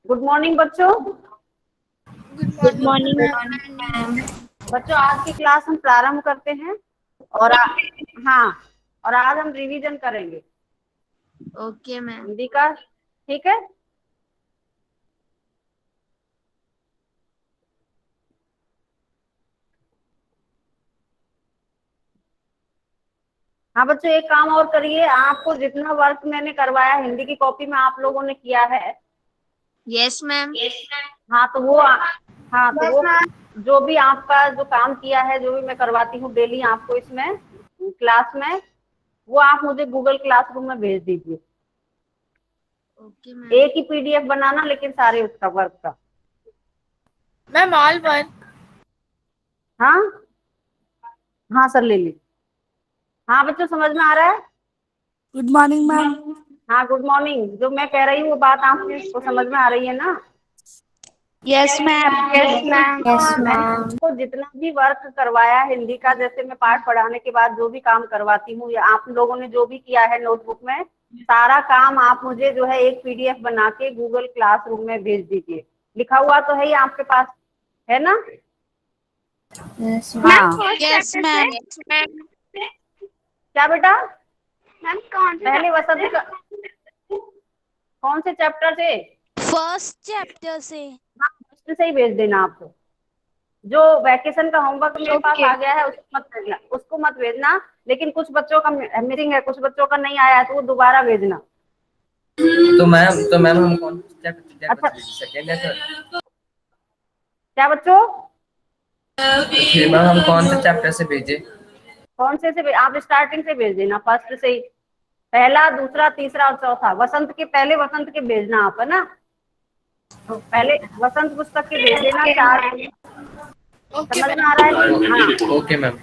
Good morning बच्चों। Good morning ma'am. बच्चों आज की क्लास हम प्रारंभ करते हैं और हाँ, और आज हम रिवीजन करेंगे ओके मैम। हिंदी का। ठीक है। हाँ बच्चों, एक काम और करिए, आपको जितना वर्क मैंने करवाया हिंदी की कॉपी में आप लोगों ने किया है। Yes ma'am. हाँ तो वो हाँ तो वो जो भी आपका जो काम किया है, जो भी मैं करवाती हूँ डेली आपको इसमें क्लास में, वो आप मुझे गूगल क्लासरूम में भेज दीजिए। Okay ma'am. एक ही पीडीएफ बनाना, लेकिन सारे उसका वर्क का। Ma'am all work. हाँ हाँ सर, ले ली। हाँ बच्चों, समझ में आ रहा है? Good morning ma'am. हाँ गुड मॉर्निंग। जो मैं कह रही हूँ वो बात आपको समझ में आ रही है ना? Yes ma'am. Yes ma'am. और मैंने आपको जितना भी वर्क करवाया हिंदी का, जैसे मैं पाठ पढ़ाने के बाद जो भी काम करवाती हूँ, या आप लोगों ने जो भी किया है नोटबुक में, सारा काम आप मुझे जो है एक पीडीएफ बना के गूगल क्लासरूम में भेज दीजिए। लिखा हुआ तो है ही आपके पास, है ना? हाँ। Yes ma'am. क्या बेटा? मैम कौन पहले वसंत का कौन से चैप्टर से? फर्स्ट चैप्टर से। हाँ, फर्स्ट से ही भेज देना आपको। जो वैकेशन का होमवर्क मेरे पास ओके। आ गया है उसको मत भेजना, उसको मत भेजना। लेकिन कुछ बच्चों का मिसिंग है, कुछ बच्चों का नहीं आया है, तो वो दोबारा भेजना। तो मैम हम कौन अच्छा, सेकेंड या थर्ड? क्या बच्चों? फिर मैम हम कौन से चैप्टर से भेजे? कौन से आप स्टार्टिंग से भेज देना, फर्स्ट से ही। पहला, दूसरा, तीसरा और चौथा। वसंत के पहले वसंत के भेजना आप, है ना? तो पहले वसंत पुस्तक के भेज देना, चार। ओके समझ में मैम। आ रहा है? हाँ। Okay ma'am.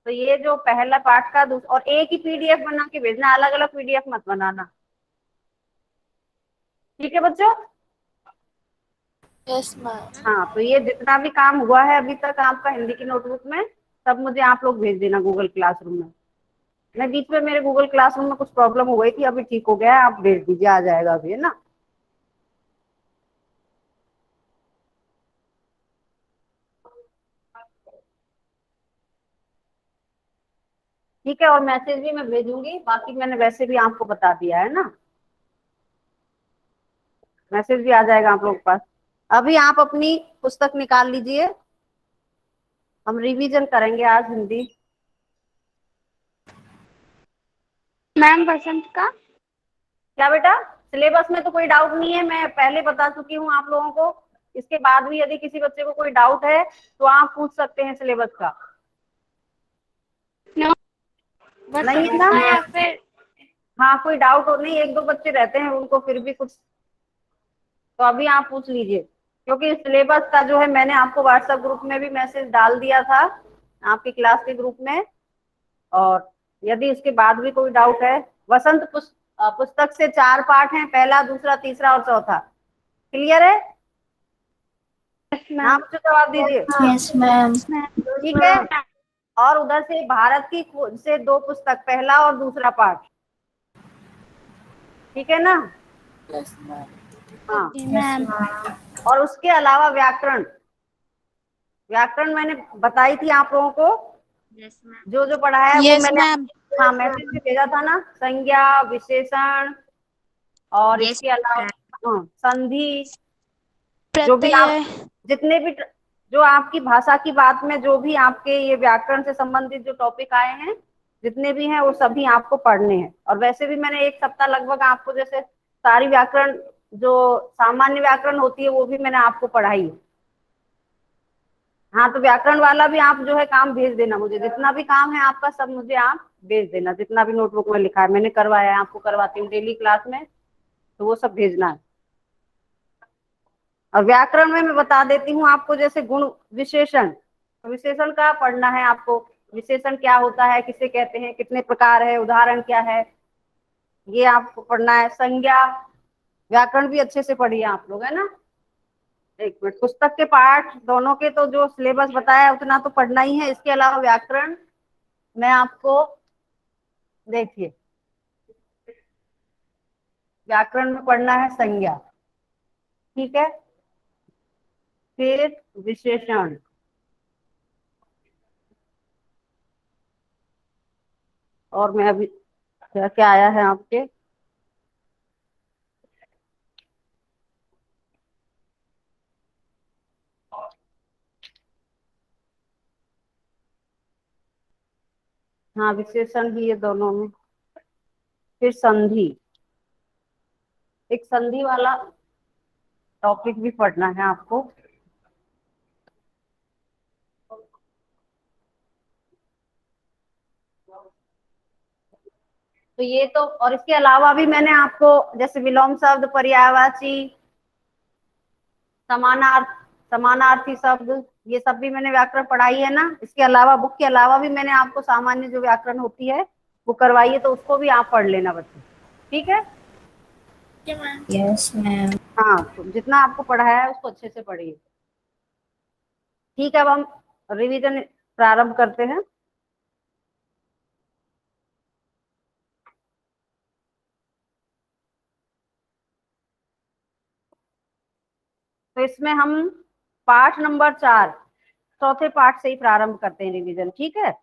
तो ये जो पहला पाठ का और एक ही पीडीएफ बना के भेजना, अलग अलग पीडीएफ मत बनाना। ठीक है बच्चों? Yes ma'am. हाँ तो ये जितना भी काम हुआ है अभी तक आपका हिंदी की नोटबुक में, सब मुझे आप लोग भेज देना गूगल क्लासरूम में। मैं बीच में मेरे गूगल क्लासरूम में कुछ प्रॉब्लम हो गई थी, अभी ठीक हो गया है। आप भेज दीजिए, आ जाएगा अभी, है ना? ठीक है। और मैसेज भी मैं भेजूंगी, बाकी मैंने वैसे भी आपको बता दिया है ना। मैसेज भी आ जाएगा आप लोगों के पास। अभी आप अपनी पुस्तक निकाल लीजिए, हम रिवीजन करेंगे आज हिंदी। मैम बसंत का। क्या बेटा? सिलेबस में तो कोई डाउट नहीं है, मैं पहले बता चुकी हूँ आप लोगों को। इसके बाद भी यदि किसी बच्चे को कोई डाउट है तो आप पूछ सकते हैं सिलेबस का। नो नहीं है बसंत ना? का या फिर हाँ, कोई डाउट हो नहीं, एक दो बच्चे रहते हैं उनको फिर भी कुछ, तो अभी आप पूछ लीजिए। क्योंकि सिलेबस का जो है, मैंने आपको व्हाट्सएप ग्रुप में भी मैसेज डाल दिया था, आपकी क्लास के ग्रुप में। और यदि इसके बाद भी कोई डाउट है, वसंत पुस्तक से 4 पाठ हैं, पहला, दूसरा, तीसरा और चौथा। क्लियर है? यस हाँ मैम। बच्चों, जवाब दीजिए। Yes ma'am. ठीक है। और उधर से भारत की खोज से 2 पुस्तक, पहला और दूसरा पाठ। ठीक है ना? Yes ma'am. हाँ। मैम। और उसके अलावा व्याकरण, व्याकरण मैंने बताई थी आप लोगों को। Yes ma'am. जो जो पढ़ाया है वो यस मैंने, मैम। हाँ मैसेज में भेजा था ना। संज्ञा, विशेषण, और यस इसके अलावा हाँ, संधि। जो भी आप, प्रत्यय। जितने भी जो आपकी भाषा की बात में जो भी आपके ये व्याकरण से संबंधित जो टॉपिक आए हैं, जितने भी हैं वो सभी आपको पढ़ने हैं। और वैसे भी मैंने एक सप्ताह लगभग आपको जैसे सारी व्याकरण, जो सामान्य व्याकरण होती है वो भी मैंने आपको पढ़ाई है। हाँ तो व्याकरण वाला भी आप जो है काम भेज देना मुझे, जितना भी काम है आपका सब मुझे आप भेज देना, जितना भी नोटबुक में लिखा है। मैंने करवाया है, आपको करवाती हूँ डेली क्लास में, तो वो सब भेजना है। और व्याकरण में मैं बता देती हूँ आपको, जैसे गुण विशेषण, तो विशेषण का पढ़ना है आपको। विशेषण क्या होता है, किसे कहते हैं, कितने प्रकार है, उदाहरण क्या है, ये आपको पढ़ना है। संज्ञा, व्याकरण भी अच्छे से पढ़िए आप लोग, है ना? एक मिनट, पुस्तक के पाठ दोनों के तो जो सिलेबस बताया उतना तो पढ़ना ही है, इसके अलावा व्याकरण मैं आपको, देखिए, व्याकरण में पढ़ना है संज्ञा। ठीक है। फिर विशेषण, और मैं अभी क्या क्या आया है आपके, हाँ विशेषण भी ये दोनों में। फिर संधि, एक संधि वाला टॉपिक भी पढ़ना है आपको। तो ये तो, और इसके अलावा भी मैंने आपको जैसे विलोम शब्द, पर्यायवाची, समानार्थ, समानार्थी शब्द, ये सब भी मैंने व्याकरण पढ़ाई है ना। इसके अलावा बुक के अलावा भी मैंने आपको सामान्य जो व्याकरण होती है वो करवाई है, तो उसको भी आप पढ़ लेना बच्चे, ठीक है। Yes ma'am. हाँ, तो जितना आपको पढ़ाया है उसको अच्छे से पढ़िए। ठीक है, अब हम रिवीजन प्रारंभ करते हैं। तो इसमें हम पाठ नंबर 4, चौथे पाठ से ही प्रारंभ करते हैं रिवीजन, ठीक है।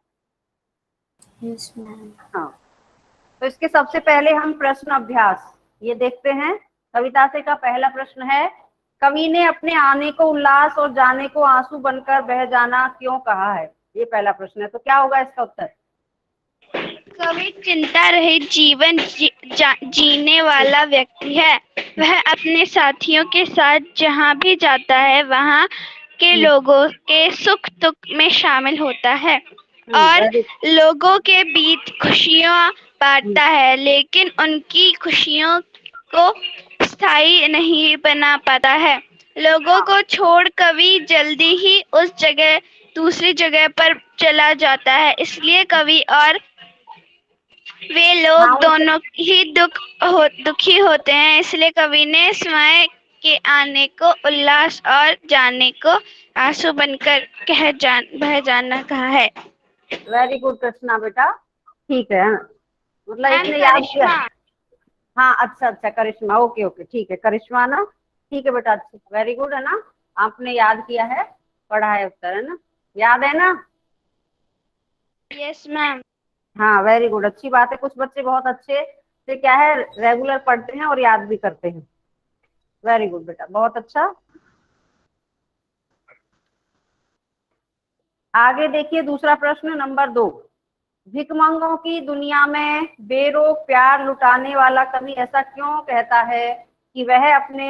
Yes ma'am. हाँ, तो इसके सबसे पहले हम प्रश्न अभ्यास ये देखते हैं। कविता से का पहला प्रश्न है, कवि ने अपने आने को उल्लास और जाने को आंसू बनकर बह जाना क्यों कहा है? ये पहला प्रश्न है, तो क्या होगा इसका उत्तर? कवि चिंता रहित जीवन जीने वाला व्यक्ति है। वह अपने साथियों के साथ जहाँ भी जाता है वहाँ के लोगों के सुख दुख में शामिल होता है और लोगों के बीच खुशियाँ बांटता है, लेकिन उनकी खुशियों को स्थायी नहीं बना पाता है। लोगों को छोड़ कवि जल्दी ही उस जगह दूसरी जगह पर चला जाता है, इसलिए कवि और वे लोग दोनों ही दुखी होते हैं। इसलिए कवि ने समय के आने को उल्लास और जाने को आंसू बनकर बह जाना कहा है। वेरी गुड कृष्णा बेटा, ठीक है। मतलब इसने याद किया। हाँ अच्छा अच्छा, करिश्मा, ओके ओके, ठीक है करिश्मा ना, ठीक है बेटा, अच्छा वेरी गुड है ना, आपने याद किया है, पढ़ा है उत्तर, है ना, याद है ना? Yes ma'am. हाँ वेरी गुड, अच्छी बात है। कुछ बच्चे बहुत अच्छे से क्या है रेगुलर पढ़ते हैं और याद भी करते हैं। वेरी गुड बेटा, बहुत अच्छा। आगे देखिए दूसरा प्रश्न नंबर 2, भिकमंगों की दुनिया में बेरोक प्यार लुटाने वाला कवि ऐसा क्यों कहता है कि वह अपने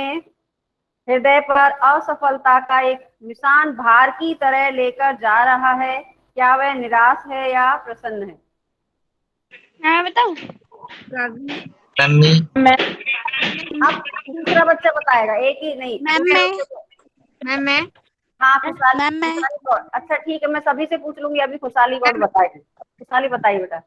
हृदय पर असफलता का एक निशान भार की तरह लेकर जा रहा है? क्या वह निराश है या प्रसन्न है? मैं बताऊं? मम्मी। अब दूसरा बच्चा बताएगा, एक ही नहीं, मैं हाँ खुशहाली, मैम मैं खुशहाली कौर, अच्छा ठीक है, मैं सभी से पूछ लूंगी, अभी खुशहाली कौर बताएगी। खुशहाली बताइए बेटा।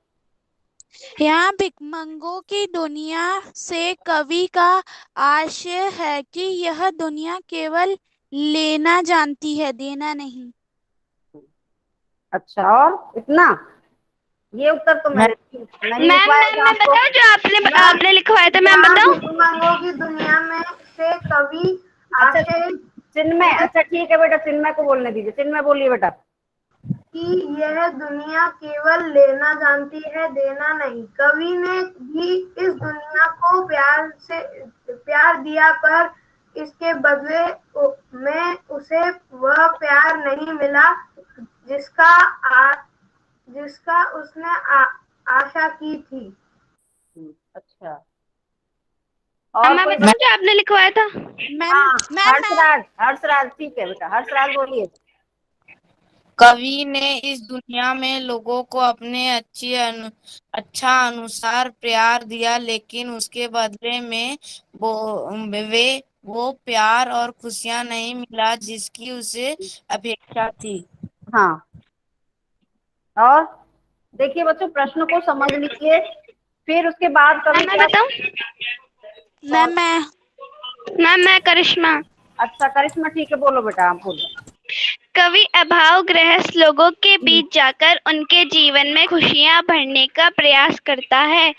यहाँ भिकमंगों की दुनिया से कवि का आशय है कि यह दुनिया केवल लेना जानती है, देना नहीं। अच्छा, और इतना, ये उत्तर तो मैंने नहीं मैम लिखवाया मैम था मैं आपको। बताऊं जो आपने लिखवाया था, मैं बताऊं? भिकमंगों की दुनिया में से कवि अच्छा आशय चिन्मय, अच्छा ठीक है बेटा, चिन्मय को बोलने दीजिए, चिन्मय बोलिए बेटा। कि यह दुनिया केवल लेना जानती है, देना नहीं। कवि ने भी इस दुनिया को प्यार दिया, पर इसके बदले में उसे वह प्यार नहीं मिला जिसका उसने आशा की थी। अच्छा, और मैं कोई बताऊं जो आपने लिखवाया था? मैम हाँ मैम हर्षराज, हर्षराज ठीक है बेटा, हर्षराज बोलिए। कवि ने इस दुनिया में लोगों को अपने अच्छा अनुसार प्यार दिया, लेकिन उसके बदले में वो प्यार और खुशियां नहीं मिला जिसकी उसे अपेक्षा थी। हाँ, और देखिए बच्चों प्रश्न को समझ लीजिए, फिर उसके बाद कवि मैं क्या, बताऊं? मैम मैं करिश्मा। अच्छा करिश्मा ठीक है, बोलो बेटा, आप बोलो। कवि अभावग्रस्त लोगों के बीच जाकर उनके जीवन में खुशियां भरने का प्रयास करता है।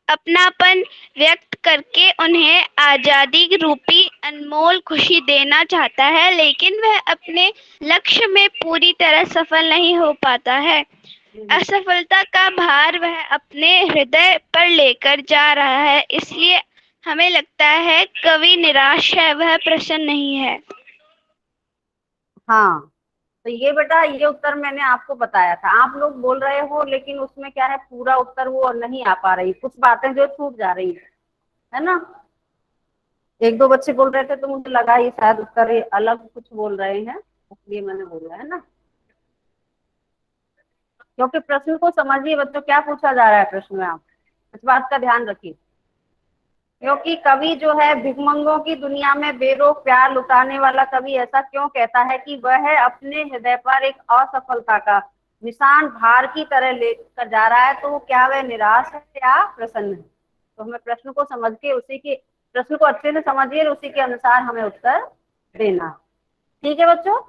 अपनापन व्यक्त करके उन्हें आजादी रूपी अनमोल खुशी देना चाहता है, लेकिन वह अपने लक्ष्य में पूरी तरह सफल नहीं हो पाता है। असफलता का भार वह अपने हृदय पर लेकर जा रहा है, इसलिए हमें लगता है कवि निराश है, वह प्रसन्न नहीं है। हाँ, तो ये बेटा ये उत्तर मैंने आपको बताया था, आप लोग बोल रहे हो, लेकिन उसमें क्या है, पूरा उत्तर वो नहीं आ पा रही, कुछ बातें जो छूट जा रही है ना। एक दो बच्चे बोल रहे थे तो मुझे लगा ये शायद उत्तर ये अलग कुछ बोल रहे हैं, इसलिए मैंने बोला है ना। क्योंकि प्रश्न को समझिए बच्चों, क्या पूछा जा रहा है प्रश्न में, आप इस बात का ध्यान रखिए। क्योंकि कवि जो है भिखमंगों की दुनिया में बेरोक प्यार लुटाने वाला कवि ऐसा क्यों कहता है कि वह अपने हृदय पर एक असफलता का निशान भार की तरह लेकर जा रहा है, तो वो क्या वह निराश है या प्रसन्न है। तो हमें प्रश्न को समझ के उसी की, प्रश्न को अच्छे से समझिए, उसी के अनुसार हमें उत्तर देना। ठीक है बच्चों।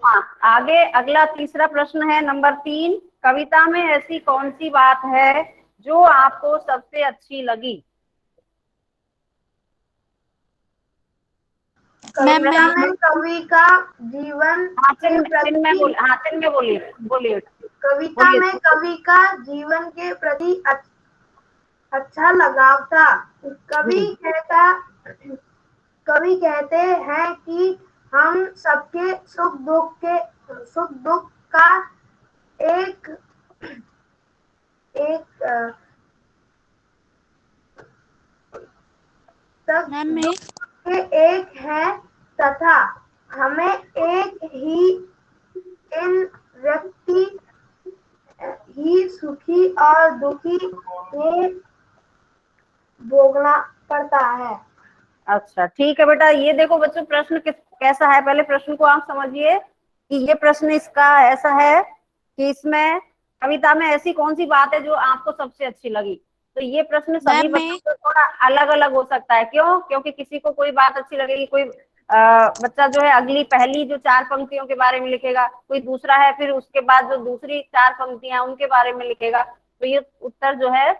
हाँ, आगे अगला तीसरा प्रश्न है नंबर 3। कविता में ऐसी कौन सी बात है जो आपको सबसे अच्छी लगी। कविता में कवि का जीवन के प्रति बोलिए। कविता में कवि का जीवन के प्रति अच्छा लगाव था। कवि कहते हैं कि हम सबके सुख दुख का एक है तथा हमें एक ही इन व्यक्ति ही सुखी और दुखी में भोगना पड़ता है। अच्छा ठीक है बेटा, ये देखो बच्चों प्रश्न कैसा है, पहले प्रश्न को आप समझिए कि ये प्रश्न इसका ऐसा है कि इसमें कविता में ऐसी कौन सी बात है जो आपको सबसे अच्छी लगी। तो ये प्रश्न सभी बच्चों को थोड़ा अलग अलग हो सकता है। क्यों? क्योंकि किसी को कोई बात अच्छी लगेगी, कोई बच्चा जो है अगली पहली जो 4 पंक्तियों के बारे में लिखेगा, कोई दूसरा है फिर उसके बाद जो दूसरी 4 पंक्तियां उनके बारे में लिखेगा। तो ये उत्तर जो है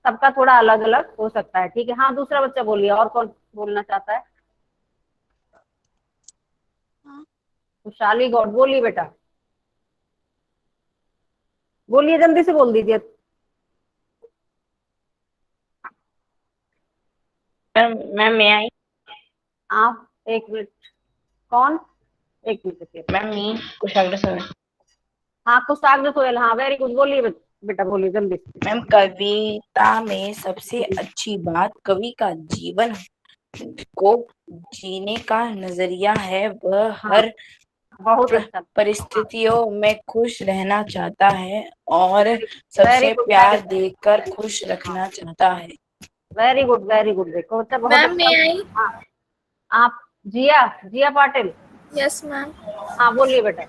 सबका थोड़ा अलग अलग हो सकता है। ठीक है। हाँ, दूसरा बच्चा बोलिए, और कौन बोलना चाहता है? खुशहाली गौड, बोलिए बेटा, बोलिए, जल्दी से बोल दीजिए। मैम मैं आई। आप एक मिनट, कौन? एक मिनट मैम मी कुशाग्र सोहेल। हाँ, कुशाग्र सोहेल, हाँ वेरी गुड, बोलिए बेटा, बोलिए जल्दी। मैम कविता में सबसे अच्छी बात कवि का जीवन को जीने का नजरिया है। वह हर बहुत अच्छा, परिस्थितियों में खुश रहना चाहता है और सबसे प्यार देकर खुश रखना चाहता है। वेरी गुड देखो बच्चा बहुत अच्छा। हाँ, आप जिया पाटिल। Yes ma'am. हाँ बोलिए बेटा,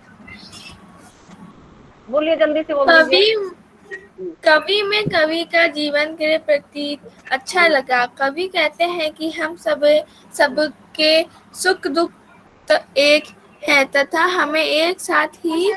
बोलिए जल्दी से बोल दीजिए। कवि में कवि का जीवन के प्रति अच्छा लगा। कवि कहते हैं कि हम सबके सुख दुख एक है तथा हमें एक साथ ही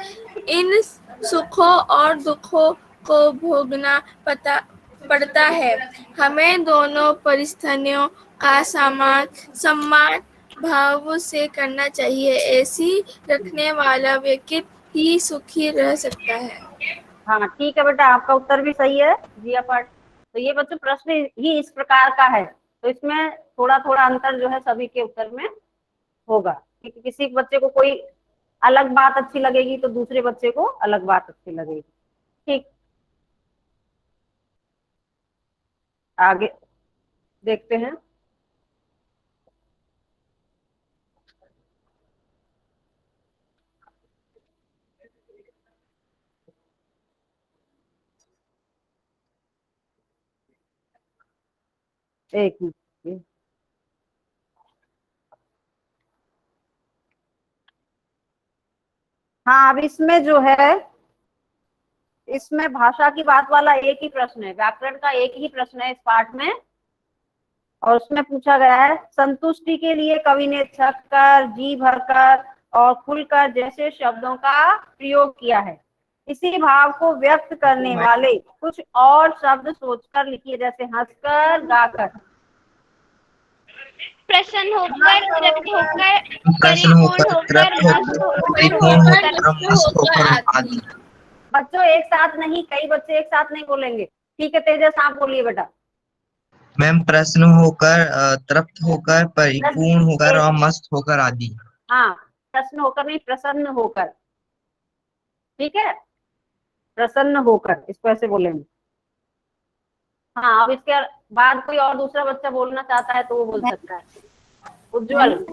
इन सुखों और दुखों को भोगना पड़ता है। हमें दोनों परिस्थितियों का सम्मान भाव से करना चाहिए। ऐसी रखने वाला व्यक्ति ही सुखी रह सकता है। हाँ ठीक है बेटा, आपका उत्तर भी सही है जिया पाठ। तो ये बच्चों प्रश्न ही इस प्रकार का है, तो इसमें थोड़ा थोड़ा अंतर जो है सभी के उत्तर में होगा। क्योंकि किसी बच्चे को कोई अलग बात अच्छी लगेगी तो दूसरे बच्चे को अलग बात अच्छी लगेगी। ठीक, आगे देखते हैं। एक मिनट, हाँ अब इसमें जो है, इसमें भाषा की बात वाला एक ही प्रश्न है, व्याकरण का एक ही प्रश्न है इस पाठ में। और उसमें पूछा गया है संतुष्टि के लिए कवि ने छक्कर, जी भरकर और खुलकर जैसे शब्दों का प्रयोग किया है। इसी भाव को व्यक्त करने वाले कुछ और शब्द सोचकर लिखिए, जैसे हंसकर, गाकर। प्रसन्न होकर, तृप्त होकर, प्रसन्न होकर, परिपूर्ण तृप्त होकर, होकर, मस्त परिपूर्ण होकर, होकर, मस्त होकर आदि। बच्चों एक साथ नहीं, कई बच्चे एक साथ नहीं बोलेंगे। ठीक है तेजस, आप बोलिए बेटा। मैम प्रसन्न होकर, तृप्त होकर, परिपूर्ण होकर और मस्त होकर आदि। हाँ, प्रश्न होकर नहीं, प्रसन्न होकर। ठीक है, प्रसन्न होकर, इसको ऐसे बोलेंगे। हाँ, अब इसके बाद कोई और दूसरा बच्चा बोलना चाहता है तो वो बोल सकता है। उज्जवल,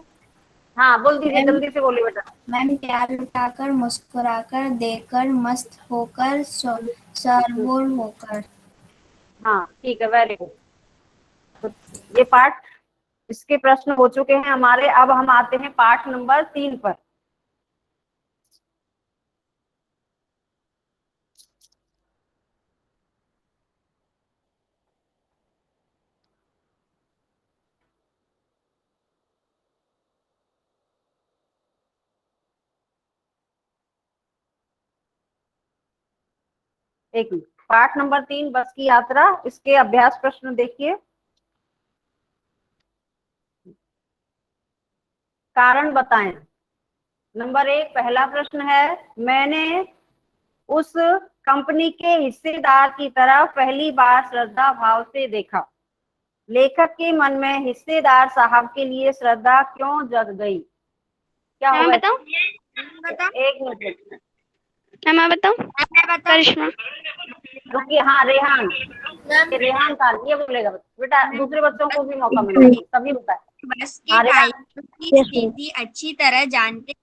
हाँ बोल दीजिए, जल्दी से बोलिए बेटा। मैम प्यार लुटाकर, मुस्कुराकर, देकर, मस्त होकर, सरबोर होकर। हाँ ठीक है, वेरी गुड। तो ये पाठ, इसके प्रश्न हो चुके हैं हमारे। अब हम आते हैं पाठ नंबर 3 पर। एक मिनट, पाठ नंबर 3 बस की यात्रा, इसके अभ्यास प्रश्न देखिए। कारण बताएं। नंबर 1 पहला प्रश्न है, मैंने उस कंपनी के हिस्सेदार की तरफ पहली बार श्रद्धा भाव से देखा। लेखक के मन में हिस्सेदार साहब के लिए श्रद्धा क्यों जग गई? क्या मैं होगा? बताऊं? एक मिनट, मैं बताऊं? करिश्मा। रुकिए। हाँ रेहान, रेहान खान ये बोलेगा बेटा, दूसरे बच्चों को भी मौका मिलेगा, सभी बताए। बस के हाँ, रेहान। टाइम की स्थिति अच्छी तरह जानते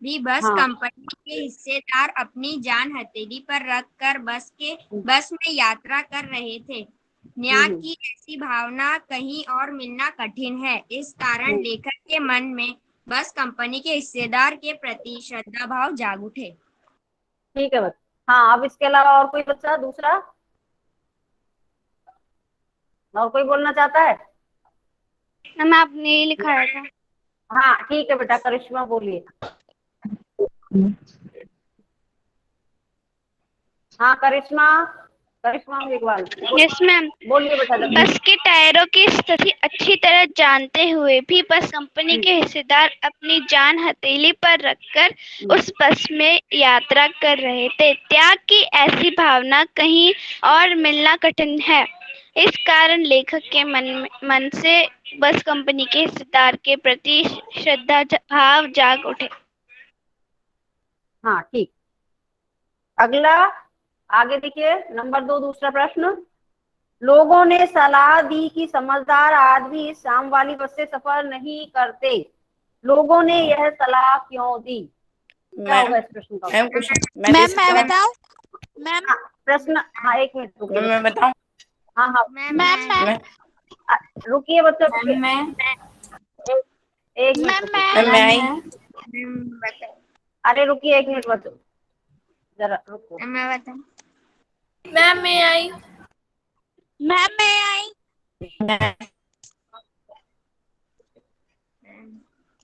भी बस हाँ। कंपनी के हिस्सेदार अपनी जान हथेली पर रखकर बस में यात्रा कर रहे थे। न्याय की ऐसी भावना कहीं और मिलना कठिन है। इस कारण लेखक के मन में बस कंपनी के हिस्सेदार के प्रति श्रद्धा भाव जाग उठे। ठीक है बच्चा। हाँ, अब इसके अलावा और कोई बच्चा दूसरा, और कोई बोलना चाहता है? मैं आपने ही लिखाया था। हाँ ठीक है बेटा, करिश्मा बोलिए। हाँ करिश्मा, करिश्मा इकबाल यस मैम। बोलिए बेटा जल्दी। बस के टायरों की स्थिति अच्छी तरह जानते हुए भी बस कंपनी के हिस्सेदार अपनी जान हथेली पर रखकर उस बस में यात्रा कर रहे थे। त्याग की ऐसी भावना कहीं और मिलना कठिन है। इस कारण लेखक के मन से बस कंपनी के हिस्सेदार के प्रति श्रद्धा भाव जाग उठे। हाँ ठीक। अगला, आगे देखिए, नंबर 2 दूसरा प्रश्न। लोगों ने सलाह दी कि समझदार आदमी इस शाम वाली बस से सफर नहीं करते। लोगों ने यह सलाह क्यों दी? क्या होगा इस प्रश्न का? मैम मैं बताऊं? मैम हाँ, प्रश्न, हाँ एक मिनट रुकिए। मैं बताऊं? हाँ हाँ मैम रुकिए बच्चों, रुकिए। एक मिनट, अरे रुकिए एक मिनट बच्चों, जरा रुको। मैं बताऊं? मैम मैं आई। मैम मैं आई।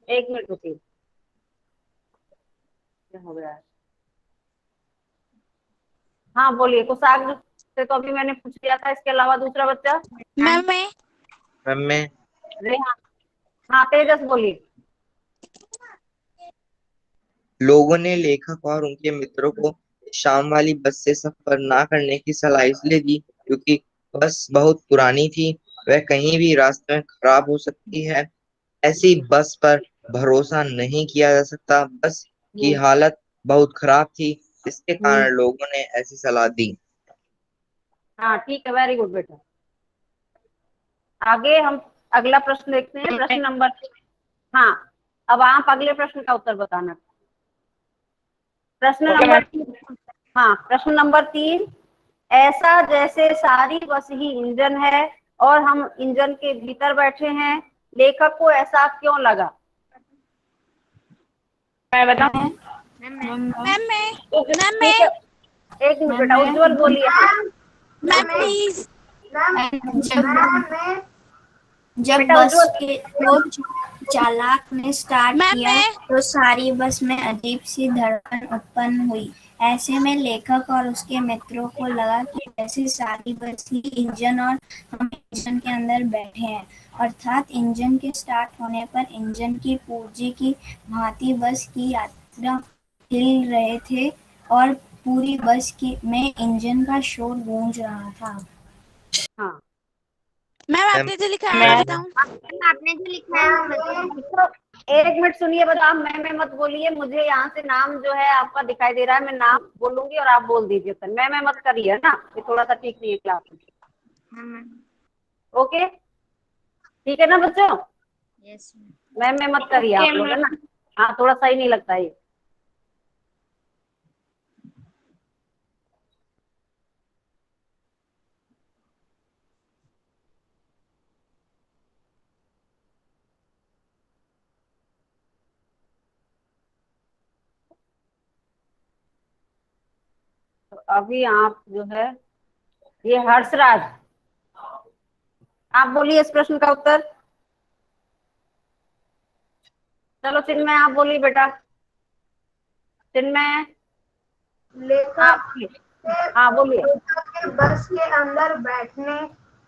एक मिनट रुकिए, क्या हो गया है? हाँ बोलिए, कुशाग्र से तो अभी मैंने पूछ लिया था। इसके अलावा दूसरा बच्चा? मैम मैं रेहान। हाँ तेजस बोलिए। लोगों ने लेखक और उनके मित्रों को शाम वाली बस से सफर ना करने की सलाह इसलिए दी क्योंकि बस बहुत पुरानी थी, वह कहीं भी रास्ते में खराब हो सकती है। ऐसी बस पर भरोसा नहीं किया जा सकता। बस की हालत बहुत खराब थी, इसके कारण लोगों ने ऐसी सलाह दी। हाँ ठीक है, वेरी गुड बेटा। आगे हम अगला प्रश्न देखते हैं, प्रश्न नंबर, हाँ अब आप अगले प्रश्न का उत्तर बताना। प्रश्न नंबर 3, हाँ प्रश्न नंबर 3, ऐसा जैसे सारी बस ही इंजन है और हम इंजन के भीतर बैठे हैं। लेखक को ऐसा क्यों लगा? मैं बताऊं? एक मिनट बेटा, उज्जवल बोलिए। Ma'am please. जब बेटा, बस उज्जवल। के को चालक ने स्टार्ट मैम, किया मैं- तो सारी बस में अजीब सी धड़कन उत्पन्न हुई। ऐसे में लेखक और उसके मित्रों को लगा कि ऐसी सारी बस ही इंजन और हम इंजन के अंदर बैठे हैं, अर्थात इंजन के स्टार्ट होने पर इंजन की पूर्जी की भांति बस की यात्रा हिल रहे थे और पूरी बस की में इंजन का शोर गूंज रहा था। हाँ मैम मैम आपने जो लिखा है मैं बताऊं? आपने जो लिखा है वो बताइए। तो एक मिनट सुनिए, बता आप मैं मत बोलिए, मुझे यहाँ से नाम जो है आपका दिखाई दे रहा है, मैं नाम बोलूंगी और आप बोल दीजिए सर। मैं मत करिए ना, ये थोड़ा सा ठीक नहीं है क्लास में। हाँ मैम। ओके ठीक है ना बच्चों? यस मैं मत करिए आप लोग, है ना? हाँ थोड़ा सही नहीं लगता ये। तो अभी आप जो है ये हर्षराज, आप बोलिए इस प्रश्न का उत्तर। चलो चिन्मय आप बोलिए बेटा। चिन्मय लेखक आप, हाँ बोलिए। लेखक के बस के अंदर बैठने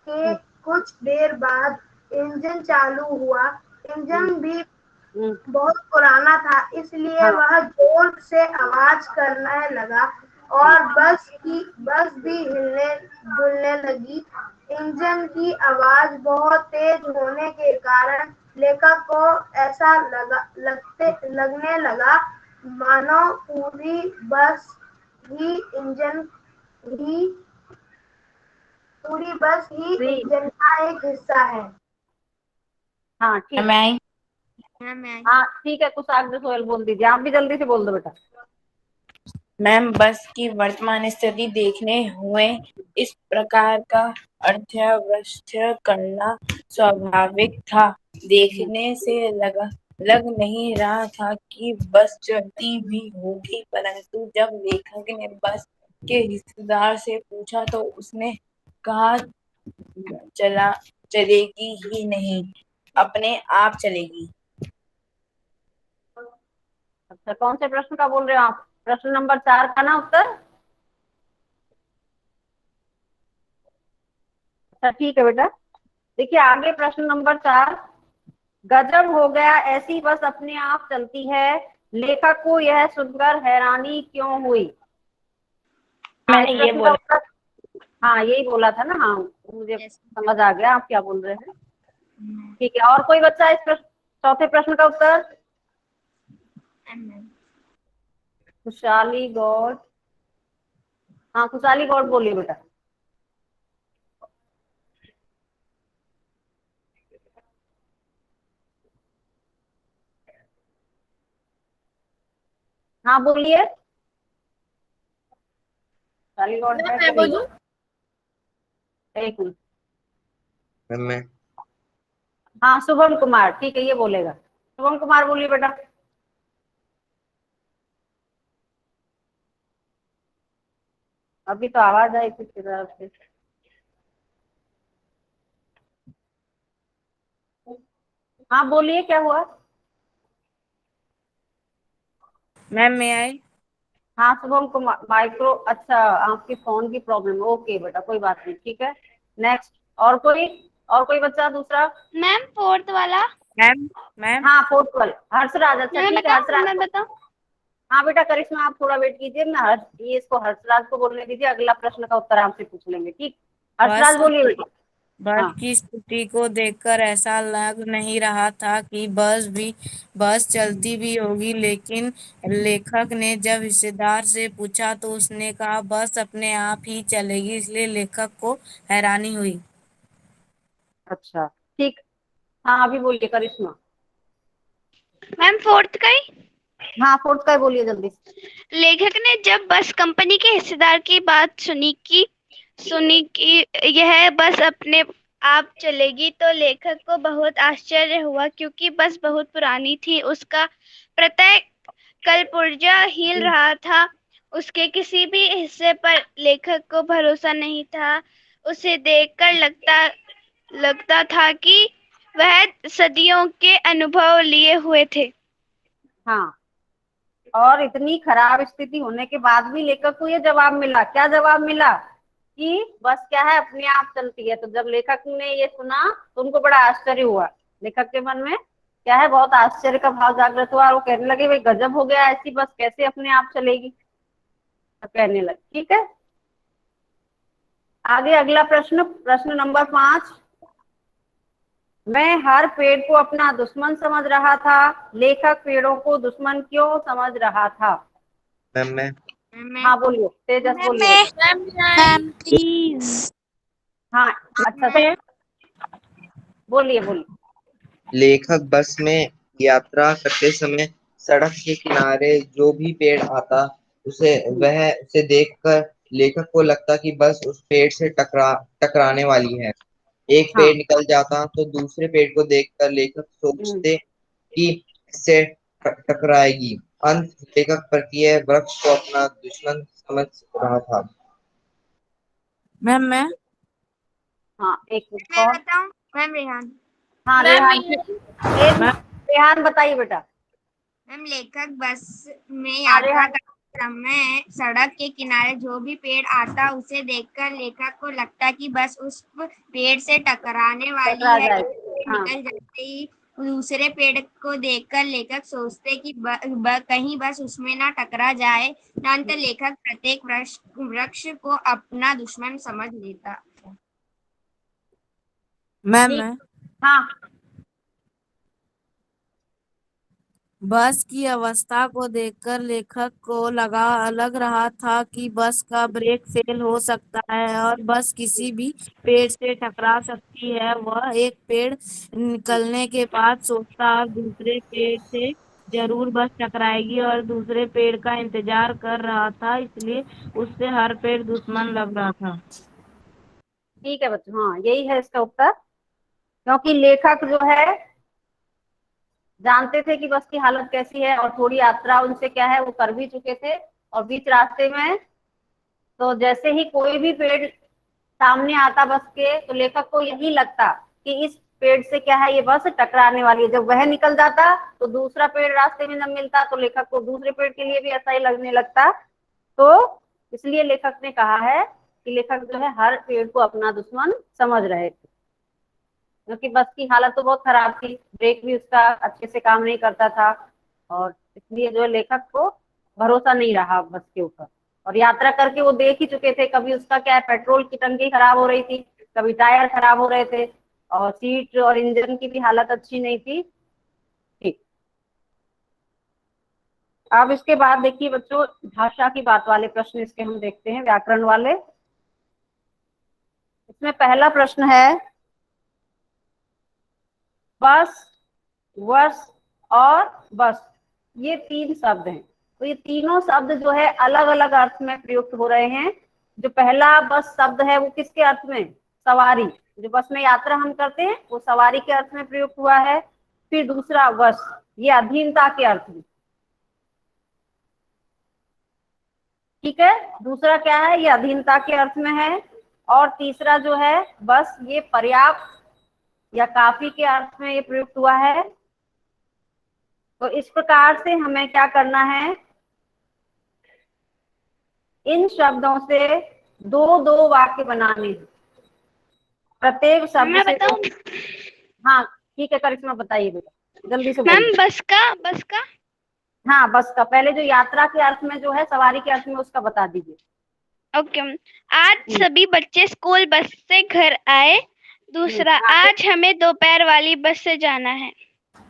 के कुछ देर बाद इंजन चालू हुआ। इंजन भी बहुत पुराना था, इसलिए हाँ। वह जोर से आवाज करने लगा और बस भी हिलने डुलने लगी। इंजन की आवाज बहुत तेज होने के कारण लेखक को ऐसा लगने लगा मानो पूरी बस ही इंजन का एक हिस्सा है। हाँ ठीक, हाँ ठीक है, कुछ आगे सोहेल बोल दीजिए, आप भी जल्दी से बोल दो बेटा। मैम बस की वर्तमान स्थिति देखने हुए इस प्रकार का अर्थव्यवस्था करना स्वाभाविक था। देखने से लग नहीं रहा था कि बस चलती भी होगी, परंतु जब लेखक ने बस के हिस्सेदार से पूछा तो उसने कहा चलेगी ही नहीं, अपने आप चलेगी। अच्छा कौन से प्रश्न का बोल रहे हो आप? प्रश्न नंबर 4 का ना उत्तर? अच्छा ठीक है बेटा। देखिए आगे प्रश्न नंबर 4, गजब हो गया, ऐसी बस अपने आप चलती है, लेखक को यह सुनकर हैरानी क्यों हुई? हाँ इस प्रश्न का उत्तर, हाँ यही बोला था ना। हाँ मुझे समझ आ गया आप क्या बोल रहे हैं। ठीक है, और कोई बच्चा इस प्रश्न, चौथे प्रश्न का उत्तर? खुशहाली गौड़, हाँ खुशहाली गौड़ बोलिए बेटा। हाँ बोलिए। खुशहाली गौड़ है मैं कि नहीं? बोलूं? एक मिनट। मैं हाँ शुभम कुमार, ठीक है ये बोलेगा। शुभम कुमार बोलिए बेटा। अभी तो आवाज आई किसकी तरफ से? हाँ बोलिए क्या हुआ? मैम मैं आई। हाँ शुभम कुमार माइक्रो, अच्छा आपकी फोन की प्रॉब्लम, ओके बेटा कोई बात नहीं, ठीक है। नेक्स्ट, और कोई बच्चा दूसरा? मैम फोर्थ वाला। मैम मैम हाँ फोर्थ वाला हर्षराज, अच्छा मैं ठीक है बताऊं, हर्षराज। मैं बताऊं। हाँ बेटा करिश्मा आप थोड़ा वेट कीजिए, मैं ये इसको हर्षराज को बोलने दीजिए, अगला प्रश्न का उत्तर आपसे पूछ लेंगे, ठीक? हर्षराज बस बोलिए बेटा। बस हाँ की स्थिति को देखकर ऐसा लग नहीं रहा था कि बस चलती भी होगी, लेकिन लेखक ने जब हिस्सेदार से पूछा तो उसने कहा बस अपने आप ही चलेगी, इसलिए लेखक को हैरानी हुई। अच्छा ठीक, हाँ अभी बोलिए करिश्मा। मैम फोर्थ का ही। हाँ फोर्थ का ही बोलिए जल्दी से। लेखक ने जब बस कंपनी के हिस्सेदार की बात सुनी कि यह बस अपने आप चलेगी, तो लेखक को बहुत आश्चर्य हुआ, क्योंकि बस बहुत पुरानी थी, उसका प्रत्येक कलपुर्जा हिल रहा था। उसके किसी भी हिस्से पर लेखक को भरोसा नहीं था। उसे देखकर लगता था कि वह सदियों के अनुभव लिए हुए थे। हाँ, और इतनी खराब स्थिति होने के बाद भी लेखक को ये जवाब मिला, क्या जवाब मिला? कि बस क्या है अपने आप चलती है। तो जब लेखक ने ये सुना तो उनको बड़ा आश्चर्य हुआ, लेखक के मन में क्या है बहुत आश्चर्य का भाव जागृत हुआ और वो कहने लगे भाई गजब हो गया, ऐसी बस कैसे अपने आप चलेगी, तो कहने लगे। ठीक है, आगे अगला प्रश्न, प्रश्न नंबर 5। मैं हर पेड़ को अपना दुश्मन समझ रहा था, लेखक पेड़ों को दुश्मन क्यों समझ रहा था? मैं हाँ बोलिए, तेजस बोलिए। Ma'am please. हाँ अच्छा से बोलिए बोलिए। लेखक बस में यात्रा करते समय सड़क के किनारे जो भी पेड़ आता उसे देखकर लेखक को लगता कि बस उस पेड़ से टकराने वाली है। एक हाँ पेड़ निकल जाता तो दूसरे पेड़ को देखकर लेखक सोचते कि इससे टकराएगी। अंत लेखक प्रत्येक वृक्ष को अपना दुश्मन समझ रहा था। मैं हाँ एक मिनट मैं कौन? बताऊं? मैम रेहान। हाँ रेहान, एक रेहान बताइए बेटा। मैम लेखक बस में हाँ यात्रा रेहान, करते समय सड़क के किनारे जो भी पेड़ आता उसे देखकर लेखक को लगता कि बस उस पेड़ से टकराने वाली टकरा है। जाए। एक पेड़ हाँ निकल जाते ही दूसरे पेड़ को देखकर लेखक सोचते कि कहीं बस उसमें ना टकरा जाए। अंत लेखक प्रत्येक वृक्ष को अपना दुश्मन समझ लेता। ठीक। हाँ बस की अवस्था को देखकर लेखक को लग रहा था कि बस का ब्रेक फेल हो सकता है और बस किसी भी पेड़ से टकरा सकती है। वह एक पेड़ निकलने के बाद सोचता और दूसरे पेड़ से जरूर बस टकराएगी और दूसरे पेड़ का इंतजार कर रहा था, इसलिए उससे हर पेड़ दुश्मन लग रहा था। ठीक है बच्चों, हाँ यही है इसका उत्तर। क्योंकि लेखक जो है जानते थे कि बस की हालत कैसी है और थोड़ी यात्रा उनसे क्या है वो कर भी चुके थे, और बीच रास्ते में तो जैसे ही कोई भी पेड़ सामने आता बस के तो लेखक को यही लगता कि इस पेड़ से क्या है ये बस टकराने वाली है। जब वह निकल जाता तो दूसरा पेड़ रास्ते में न मिलता तो लेखक को दूसरे पेड़ के लिए भी ऐसा ही लगने लगता। तो इसलिए लेखक ने कहा है कि लेखक जो है हर पेड़ को अपना दुश्मन समझ रहे थे, क्योंकि बस की हालत तो बहुत खराब थी, ब्रेक भी उसका अच्छे से काम नहीं करता था, और इसलिए जो है लेखक को भरोसा नहीं रहा बस के ऊपर। और यात्रा करके वो देख ही चुके थे, कभी उसका क्या है पेट्रोल की टंकी खराब हो रही थी, कभी टायर खराब हो रहे थे, और सीट और इंजन की भी हालत अच्छी नहीं थी। ठीक, अब इसके बाद देखिए बच्चों भाषा की बात वाले प्रश्न इसके हम देखते हैं, व्याकरण वाले। इसमें पहला प्रश्न है बस, वर्ष और बस, ये 3 शब्द हैं। तो ये तीनों शब्द जो है अलग अलग अर्थ में प्रयुक्त हो रहे हैं। जो पहला बस शब्द है वो किसके अर्थ में? सवारी, जो बस में यात्रा हम करते हैं वो सवारी के अर्थ में प्रयुक्त हुआ है। फिर दूसरा वश, ये अधीनता के अर्थ में। ठीक है, दूसरा क्या है, ये अधीनता के अर्थ में है। और तीसरा जो है बस, ये पर्याप्त या काफी के अर्थ में ये प्रयुक्त हुआ है। तो इस प्रकार से हमें क्या करना है, इन शब्दों से दो दो वाक्य बनाने हैं। प्रत्येक शब्द मैं से बताऊं? हाँ ठीक है करिश्मा बताइए बेटा, जल्दी से मैम बोलिए। बस का हाँ बस का, पहले जो यात्रा के अर्थ में जो है सवारी के अर्थ में उसका बता दीजिए। ओके। आज सभी बच्चे स्कूल बस से घर आए। दूसरा, आज हमें दोपहर वाली बस से जाना है।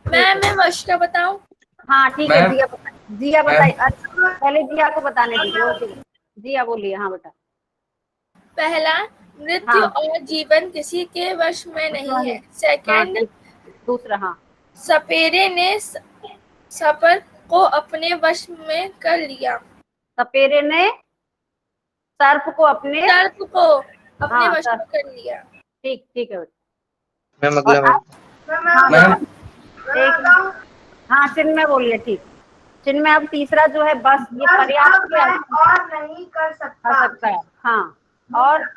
मैं वर्ष का बताऊं? हाँ ठीक है, जिया बताइए। पहले जिया को बताने दीजिए। जिया बोलिए। हाँ बेटा। पहला, मृत्यु हाँ और जीवन किसी के वश में नहीं है। हाँ सेकंड, ठीक। दूसरा, हाँ सपेरे ने सफर को अपने वश में कर लिया। सपेरे ने सर्प को अपने वश सर्प। में कर लिया। ठीक ठीक है बेटा। मैम और अगला अब हाँ एक, हाँ चिन्मय बोलिए। ठीक, चिन्मय अब तीसरा जो है बस, ये पर्याप्त के अर्थ में और नहीं कर सकता। आ सकता है। हाँ, और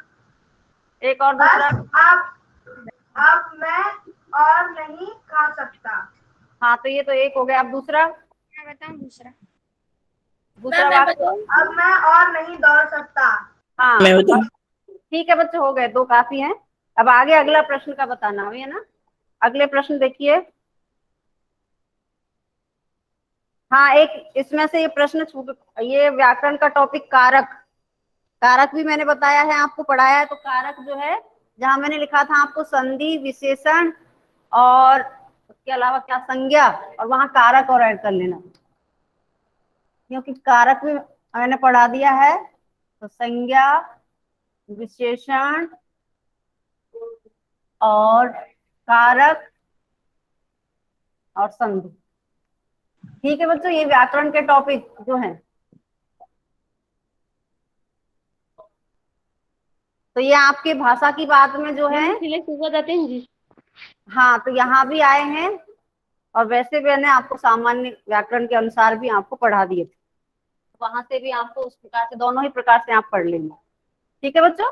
एक और दूसरा, अब मैं और नहीं खा सकता। हाँ तो ये तो एक हो गया। अब दूसरा, मैं बताऊं दूसरा? दूसरा मैं वाक्य। बताऊं? अब मैं और नहीं दौड़ सकता। हाँ मैं बताऊं? ठीक है बच्चों, हो गए, दो काफी हैं। अब आगे अगला प्रश्न का बताना है ना। अगले प्रश्न देखिए। हाँ, एक इसमें से ये प्रश्न छूट, ये व्याकरण का टॉपिक कारक। कारक भी मैंने बताया है, आपको पढ़ाया है। तो कारक जो है, जहां मैंने लिखा था आपको संधि, विशेषण और उसके अलावा क्या, संज्ञा, और वहां कारक और ऐड कर लेना, क्योंकि कारक भी मैंने पढ़ा दिया है। तो संज्ञा, विशेषण और कारक और संधि। ठीक है बच्चों, ये व्याकरण के टॉपिक जो हैं। तो ये आपके भाषा की बात में जो है, हाँ, तो यहाँ भी आए हैं। और वैसे भी मैंने आपको सामान्य व्याकरण के अनुसार भी आपको पढ़ा दिए थे, वहां से भी आपको उस प्रकार से, दोनों ही प्रकार से आप पढ़ लेंगे। ठीक है बच्चों,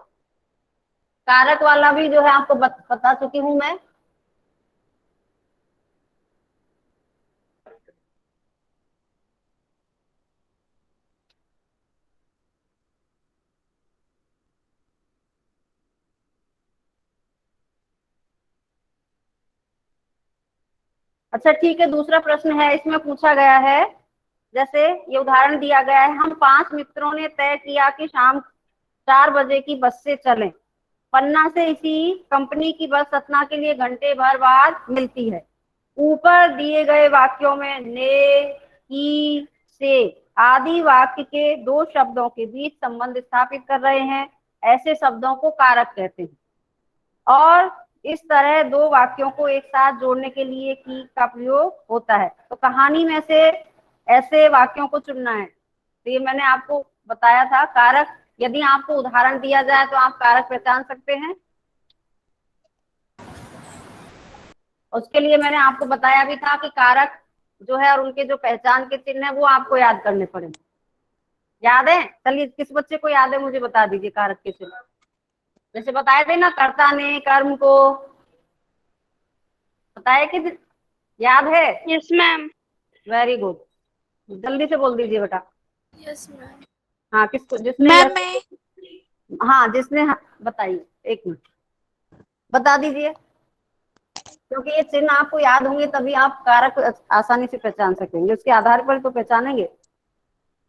कारक वाला भी जो है आपको बता चुकी हूं मैं। अच्छा ठीक है, दूसरा प्रश्न है, इसमें पूछा गया है, जैसे ये उदाहरण दिया गया है, हम 5 मित्रों ने तय किया कि शाम 4 बजे की बस से चलें। पन्ना से इसी कंपनी की बस सतना के लिए घंटे भर बाद मिलती है। ऊपर दिए गए वाक्यों में ने, की, से आदि वाक्य के दो शब्दों के बीच संबंध स्थापित कर रहे हैं, ऐसे शब्दों को कारक कहते हैं। और इस तरह दो वाक्यों को एक साथ जोड़ने के लिए की का प्रयोग होता है। तो कहानी में से ऐसे वाक्यों को चुनना है। तो ये मैंने आपको बताया था, कारक, यदि आपको उदाहरण दिया जाए तो आप कारक पहचान सकते हैं। उसके लिए मैंने आपको बताया भी था कि कारक जो है और उनके जो पहचान के चिन्ह है वो आपको याद करने पड़ेंगे। याद है? चलिए, किस बच्चे को याद है मुझे बता दीजिए कारक के चिन्ह। जैसे बताए थे ना, कर्ता ने कर्म को, बताया कि याद है? Yes ma'am. वेरी गुड, जल्दी से बोल दीजिए बेटा। Yes ma'am. हाँ, किसको, जिसने मैम मैं हाँ, जिसने, हाँ, बताइए, एक मिनट बता दीजिए, क्योंकि ये चिन्ह आपको याद होंगे तभी आप कारक आसानी से पहचान सकेंगे, उसके आधार पर तो पहचानेंगे।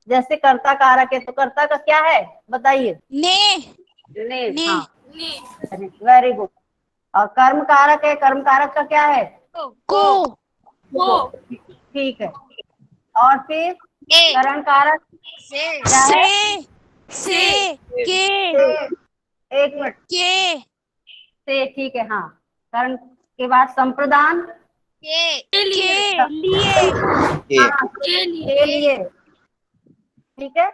जैसे कर्ता कारक है, तो कर्ता का क्या है बताइए? ने ने, ने हाँ, वेरी गुड। और कर्म कारक है, कर्म कारक का क्या है? को को, ठीक है। और फिर करण कारक क्या है? से के एक मिनट, के से, ठीक है, हाँ। करण के बाद संप्रदान, के लिए के हाँ, के लिए, ठीक है।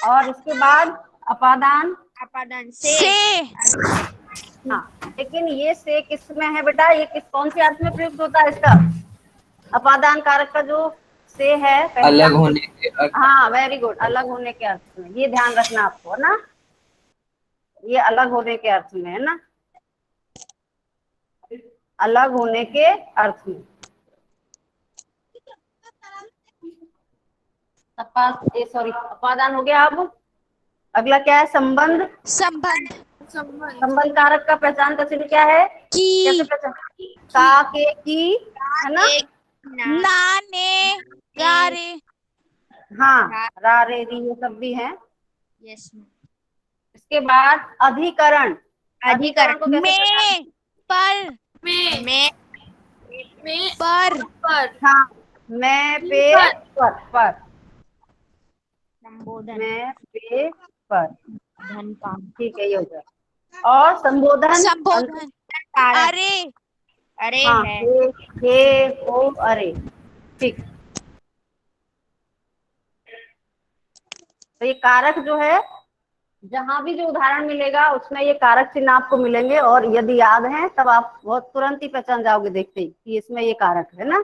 और इसके बाद अपादान, अपादान से हाँ। लेकिन ये से किस में है बेटा, ये किस, कौन से अर्थ में प्रयुक्त होता है इसका? अपादान कारक का जो से है, अलग होने के अर्थ। हाँ, वेरी गुड, अलग होने के अर्थ में, ये ध्यान रखना आपको, है ना, ये अलग होने के अर्थ में, है ना, अलग होने के अर्थ में। सॉरी, अपादान हो गया। अब अगला क्या है? संबंध। संबंध संबंध कारक का पहचान का चिन्ह क्या है? कैसे की पहचान? का, के, की, है ना, ना ने गा रे हाँ, रा, रे, री, ये सब भी है। यस इसके बाद अधिकरण, अधिकरण को कैसे पहचान? में पर में पर हाँ, मैं, पे, पर, संबोधन मैं, पे, पर, धन काम ठीक है, ये हो गया। और संबोधन, संबोधन कारक अरे अरे हाँ, है हे, ओ, अरे, ठीक। तो ये कारक जो है, जहां भी जो उदाहरण मिलेगा उसमें ये कारक चिन्ह आपको मिलेंगे, और यदि याद है तब आप बहुत तुरंत ही पहचान जाओगे देखते ही कि इसमें ये कारक है ना।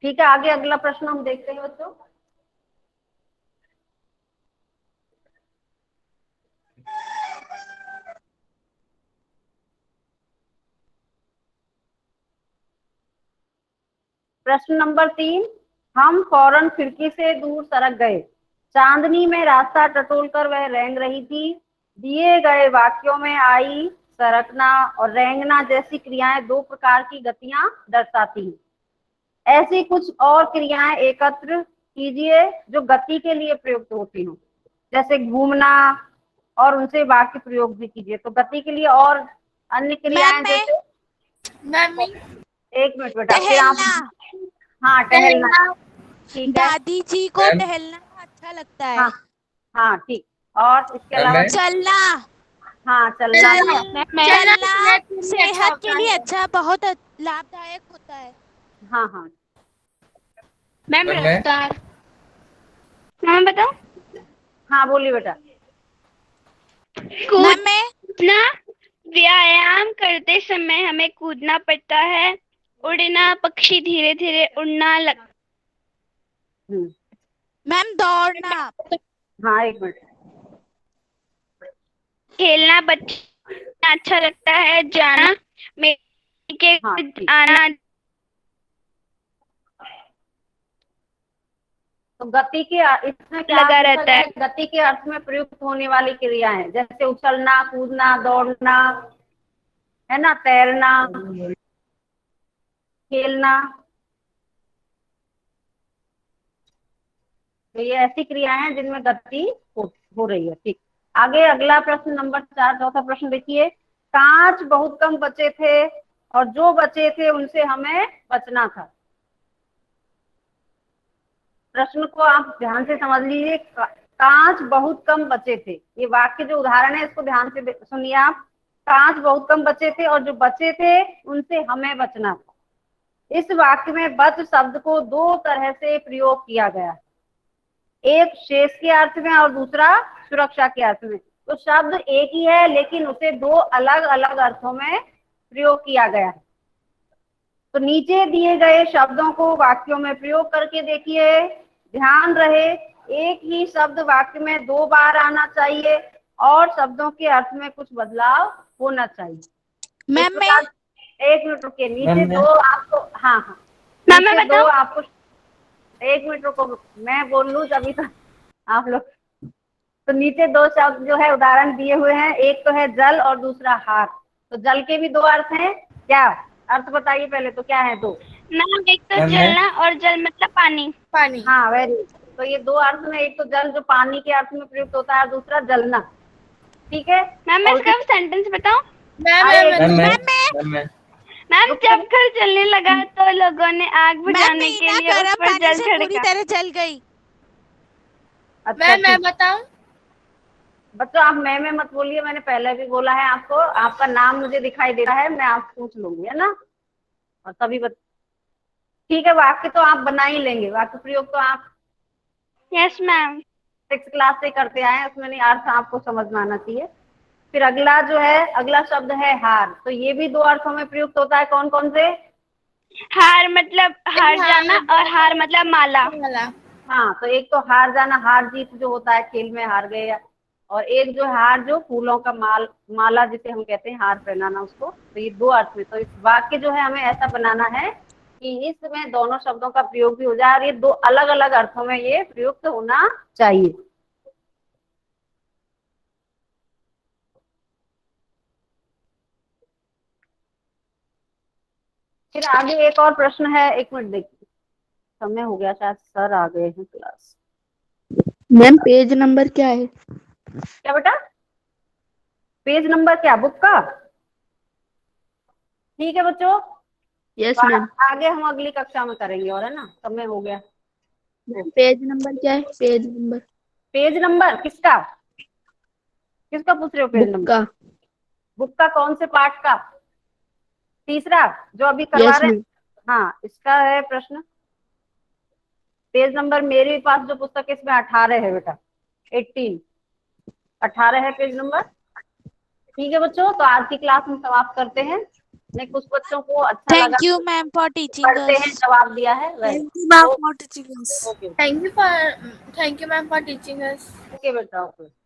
ठीक है, आगे अगला प्रश्न हम देखते हैं बच्चों। प्रश्न नंबर 3, हम फौरन खिड़की से दूर सरक गए। चांदनी में रास्ता टटोलकर वह रेंग रही थी। दिए गए वाक्यों में आई, सरकना और रेंगना जैसी क्रियाएं दो प्रकार की गतियां दर्शाती हैं। ऐसी कुछ और क्रियाएं एकत्र कीजिए जो गति के लिए प्रयुक्त होती हो, जैसे घूमना, और उनसे वाक्य प्रयोग भी कीजिए। तो गति के लिए और अन्य क्रियाएं जैसे, एक मिनट बेटा, फिर आप, हाँ टहलना, ठीक है। दादी जी को टहलना अच्छा लगता है। हाँ हाँ ठीक, और इसके अलावा चलना, हाँ चलना, चलना सेहत के लिए अच्छा, बहुत लाभदायक होता है। हाँ हाँ। मैम रफ्तार, मैम बताओ। हाँ बोलिए बेटा। कूदना, व्यायाम करते समय हमें कूदना पड़ता है। उड़ना, पक्षी धीरे धीरे उड़ना मैम दौड़ना। हाँ एक मिनट। खेलना बच्चा अच्छा लगता है। जाना, के आना। तो गति के इसमें क्या लगा रहता है। गति के अर्थ में प्रयुक्त होने वाली क्रियाएं जैसे उछलना, कूदना, दौड़ना, है ना, तैरना, खेलना, तो ये ऐसी क्रियाएं हैं जिनमें गति हो रही है। ठीक, आगे अगला प्रश्न नंबर 4, चौथा प्रश्न देखिए। कांच बहुत कम बचे थे और जो बचे थे उनसे हमें बचना था। प्रश्न को आप ध्यान से समझ लीजिए। कांच बहुत कम बचे थे, ये वाक्य जो उदाहरण है इसको ध्यान से सुनिए आप। कांच बहुत कम बचे थे और जो बचे थे उनसे हमें बचना था। इस वाक्य में बच शब्द को दो तरह से प्रयोग किया गया है, एक शेष के अर्थ में और दूसरा सुरक्षा के अर्थ में। तो शब्द एक ही है लेकिन उसे दो अलग अलग अर्थों में प्रयोग किया गया है। तो नीचे दिए गए शब्दों को वाक्यों में प्रयोग करके देखिए। ध्यान रहे, एक ही शब्द वाक्य में 2 बार आना चाहिए और शब्दों के अर्थ में कुछ बदलाव होना चाहिए। मैम एक मिनट रुकिए, नीचे दो आपको, हाँ हाँ नीचे दो आपको, एक मिनट रुको, मैं बोल लूं तभी तो आप लोग। तो नीचे 2 शब्द जो है उदाहरण दिए हुए हैं, एक तो है जल और दूसरा हार। तो जल के भी 2 अर्थ हैं, क्या अर्थ बताइए पहले, तो क्या है 2? मैम एक तो जलना और जल मतलब पानी। हाँ वेरी। तो ये 2 अर्थ में, एक तो जल जो पानी के अर्थ में प्रयुक्त होता है, दूसरा जलना। ठीक है मैम, मैं इसका सेंटेंस बताऊं? मैम जब घर जलने लगा तो लोगों ने आग बुझाने के लिए उस पर जल छिड़का। पूरी तरह जल गई। अच्छा मैं बताऊं? बच्चों आप मैं मत बोलिए, मैंने पहले भी बोला है आपको, आपका नाम मुझे दिखाई दे रहा है, मैं आपसे पूछ लूंगी, है ना, और तभी ठीक है। वाक्य तो आप बना ही लेंगे, वाक्य प्रयोग तो आप यस मैम 6th क्लास से करते आए हैं, उसमें नहीं अर्थ आपको समझ में आना चाहिए। फिर अगला जो है, अगला शब्द है हार। तो ये भी 2 अर्थों में प्रयुक्त होता है, कौन कौन से? हार मतलब हार जाना और हार मतलब माला। हाँ, तो एक तो हार जाना, हार जीत जो होता है, खेल में हार गए, और एक जो हार जो फूलों का माला जिसे हम कहते हैं, हार पहनाना उसको। तो ये 2 अर्थ में। तो इस वाक्य जो है हमें ऐसा बनाना है कि इसमें दोनों शब्दों का प्रयोग भी हो जाए और ये 2 अलग अलग अर्थों में ये प्रयुक्त होना चाहिए। फिर आगे एक और प्रश्न है, 1 मिनट देखिए, समय हो गया शायद, सर आ गए हैं क्लास। मैम पेज नंबर क्या है? क्या बेटा? पेज नंबर क्या, बुक का? ठीक है बच्चों, यस मैम। आगे हम अगली कक्षा में करेंगे, और है ना, समय हो गया। पेज नंबर क्या है? पेज नंबर किसका पूछ रहे हो? पेज नंबर बुक का कौन से पार्ट का? तीसरा जो अभी करवा रहे हैं। हाँ, इसका है प्रश्न। पेज नंबर मेरे पास जो पुस्तक है इसमें 18 है बेटा, 18 है पेज नंबर। ठीक है बच्चों, तो आज की क्लास हम समाप्त करते हैं। नहीं, कुछ बच्चों को अच्छा लगा, thank you ma'am for teaching पढ़ते हैं, अस। जवाब दिया है, well ma'am for okay thank you ma'am for teaching us. Okay बेटा, ओके।